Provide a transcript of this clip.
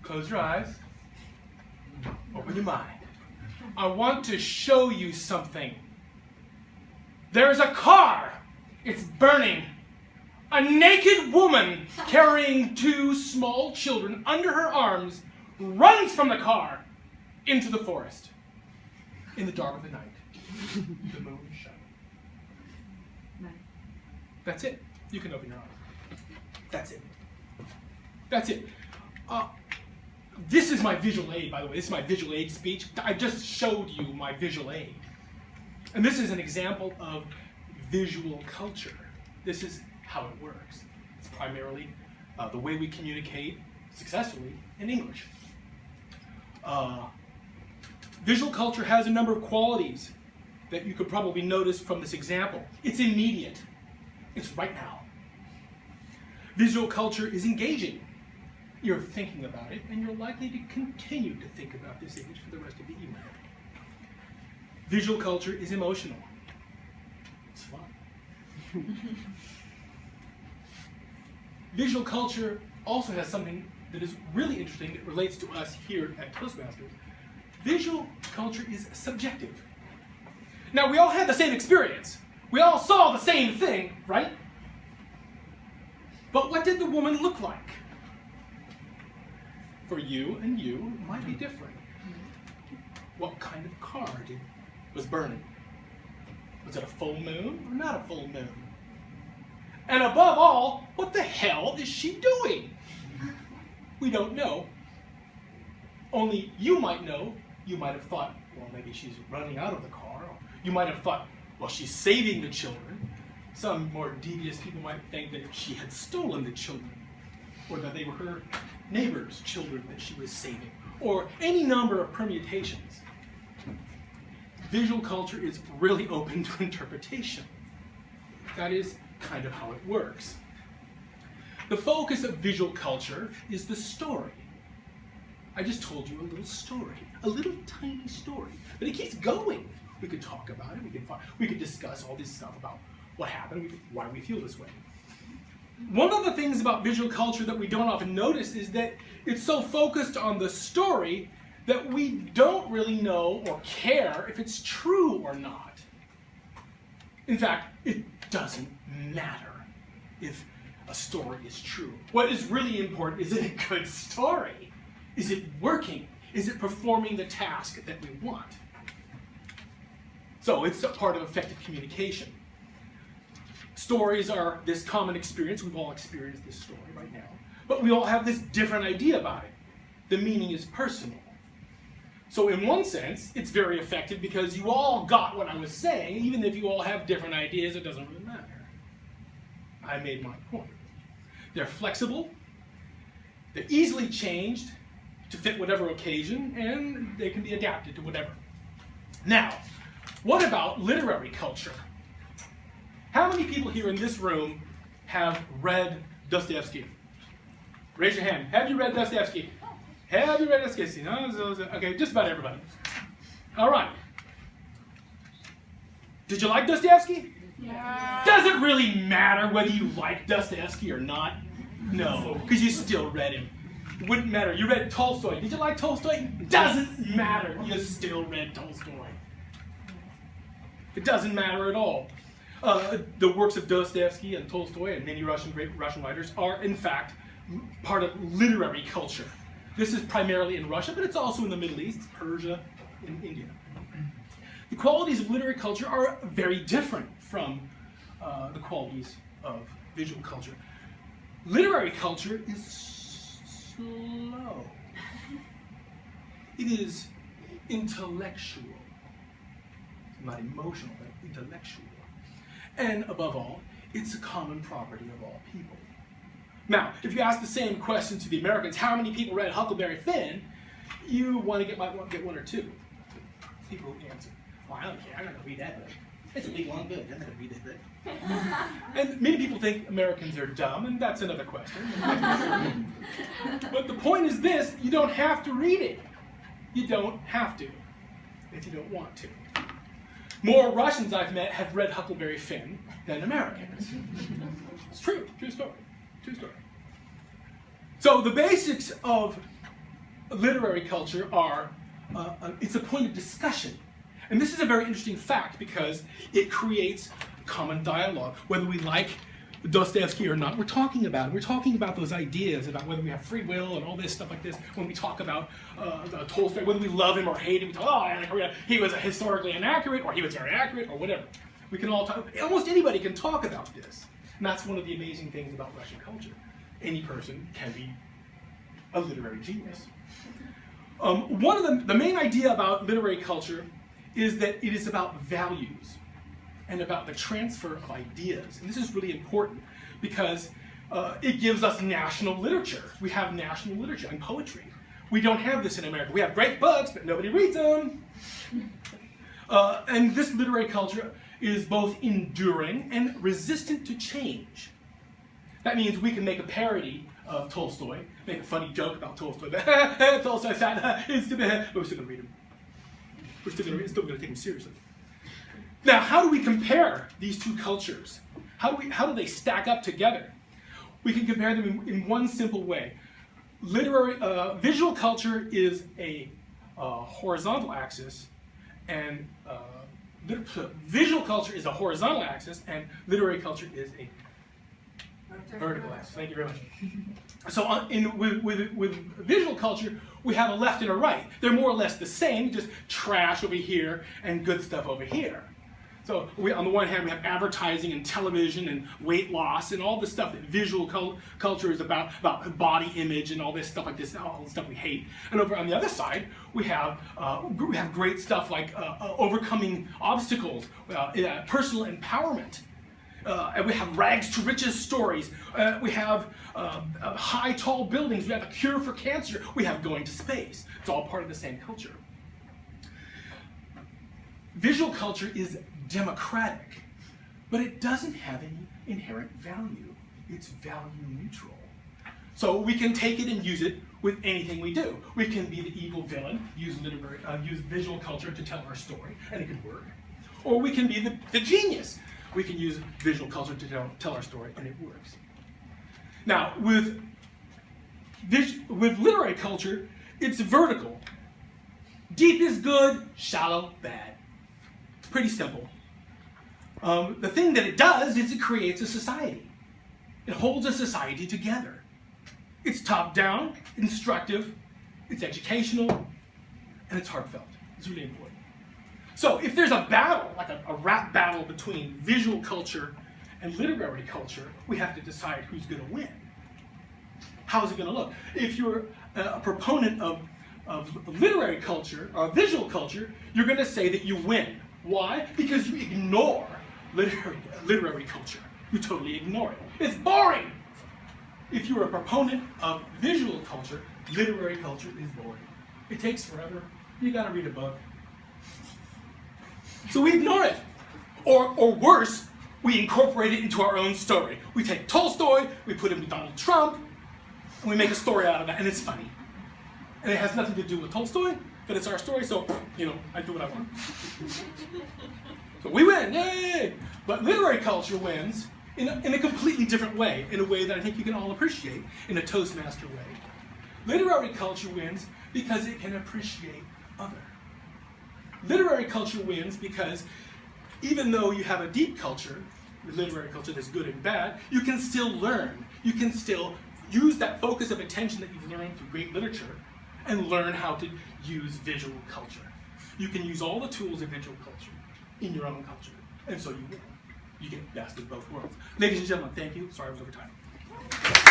Close your eyes. Open your mind. I want to show you something. There's a car. It's burning. A naked woman carrying 2 small children under her arms runs from the car into the forest in the dark of the night. The moon is shining. That's it. You can open your eyes. That's it. That's it. This is my visual aid, by the way. This is my visual aid speech. I just showed you my visual aid. And this is an example of visual culture. This is how it works. It's primarily the way we communicate successfully in English. Visual culture has a number of qualities that you could probably notice from this example. It's immediate. It's right now. Visual culture is engaging. You're thinking about it, and you're likely to continue to think about this image for the rest of the evening. Visual culture is emotional. It's fun. Visual culture also has something that is really interesting that relates to us here at Toastmasters. Visual culture is subjective. Now, we all had the same experience. We all saw the same thing, right? But what did the woman look like? For you and you, it might be different. What kind of car was burning? Was it a full moon or not a full moon? And above all, what the hell is she doing? We don't know. Only you might know. You might have thought, well, maybe she's running out of the car. Or you might have thought, well, she's saving the children. Some more devious people might think that she had stolen the children, or that they were her neighbor's children that she was saving, or any number of permutations. Visual culture is really open to interpretation. That is kind of how it works. The focus of visual culture is the story. I just told you a little story, a little tiny story, but it keeps going. We could talk about it, we could discuss all this stuff about what happened, why we feel this way. One of the things about visual culture that we don't often notice is that it's so focused on the story that we don't really know or care if it's true or not. In fact, it doesn't matter if a story is true. What is really important is it a good story? Is it working? Is it performing the task that we want? So it's a part of effective communication. Stories are this common experience. We've all experienced this story right now. But we all have this different idea about it. The meaning is personal. So in one sense, it's very effective because you all got what I was saying. Even if you all have different ideas, it doesn't really matter. I made my point. They're flexible. They're easily changed to fit whatever occasion, and they can be adapted to whatever. Now, what about literary culture? How many people here in this room have read Dostoevsky? Raise your hand. Have you read Dostoevsky? Have you read Dostoevsky? Okay, just about everybody. All right. Did you like Dostoevsky? Yeah. Does it really matter whether you like Dostoevsky or not? No, because you still read him. It wouldn't matter. You read Tolstoy. Did you like Tolstoy? Doesn't matter. You still read Tolstoy. It doesn't matter at all. The works of Dostoevsky and Tolstoy and many great Russian writers are, in fact, part of literary culture. This is primarily in Russia, but it's also in the Middle East, Persia, and India. The qualities of literary culture are very different from the qualities of visual culture. Literary culture is slow. It is intellectual. It's not emotional, but intellectual. And above all, it's a common property of all people. Now, if you ask the same question to the Americans, how many people read Huckleberry Finn, you might get one or two people who answer, well, I don't care, I'm not going to read that book. It's a big long book, I'm not going to read that book. And many people think Americans are dumb, and that's another question. But the point is this, you don't have to read it. You don't have to, if you don't want to. More Russians I've met have read Huckleberry Finn than Americans. It's true, true story. True story. So the basics of literary culture are, it's a point of discussion. And this is a very interesting fact because it creates common dialogue. Whether we like Dostoevsky or not, we're talking about it. We're talking about those ideas about whether we have free will and all this stuff like this. When we talk about Tolstoy, whether we love him or hate him, we talk, oh, he was historically inaccurate, or he was very accurate, or whatever. We can all talk, almost anybody can talk about this. And that's one of the amazing things about Russian culture. Any person can be a literary genius. One of the main idea about literary culture is that it is about values and about the transfer of ideas. And this is really important because it gives us national literature. We have national literature and poetry. We don't have this in America. We have great books, but nobody reads them. And this literary culture is both enduring and resistant to change. That means we can make a parody of Tolstoy, make a funny joke about Tolstoy. Tolstoy's fat, but we're still going to read him. We're still going to take him seriously. Now, how do we compare these two cultures? How do they stack up together? We can compare them in one simple way. Visual culture is a horizontal axis, and visual culture is a horizontal axis, and literary culture is a vertical axis. Thank you very much. So with visual culture, we have a left and a right. They're more or less the same, just trash over here and good stuff over here. So on the one hand, we have advertising and television and weight loss and all the stuff that visual culture is about body image and all this stuff like this, all the stuff we hate. And over on the other side, we have great stuff like overcoming obstacles, personal empowerment. And we have rags to riches stories. We have high, tall buildings. We have a cure for cancer. We have going to space. It's all part of the same culture. Visual culture is democratic, but it doesn't have any inherent value. It's value neutral. So we can take it and use it with anything we do. We can be the evil villain, use visual culture to tell our story, and it could work. Or we can be the genius. We can use visual culture to tell our story, and it works. Now, with literary culture, it's vertical. Deep is good, shallow, bad. It's pretty simple. The thing that it does is it creates a society. It holds a society together. It's top-down, instructive, it's educational, and it's heartfelt. It's really important. So if there's a battle, like a rap battle between visual culture and literary culture, we have to decide who's going to win. How is it going to look? If you're a proponent of literary culture or visual culture, you're going to say that you win. Why? Because you ignore literary culture. You totally ignore it. It's boring. If you're a proponent of visual culture, literary culture is boring. It takes forever. You got to read a book. So we ignore it. Or worse, we incorporate it into our own story. We take Tolstoy, we put him with Donald Trump, and we make a story out of that, and it's funny. And it has nothing to do with Tolstoy, but it's our story, so, I do what I want. So we win, yay! But literary culture wins in a completely different way, in a way that I think you can all appreciate, in a Toastmaster way. Literary culture wins because it can appreciate other. Literary culture wins because even though you have a deep culture, literary culture that's good and bad, you can still learn. You can still use that focus of attention that you've learned through great literature and learn how to use visual culture. You can use all the tools of visual culture in your own culture, and so you win. You get best of both worlds. Ladies and gentlemen, thank you. Sorry I was over time.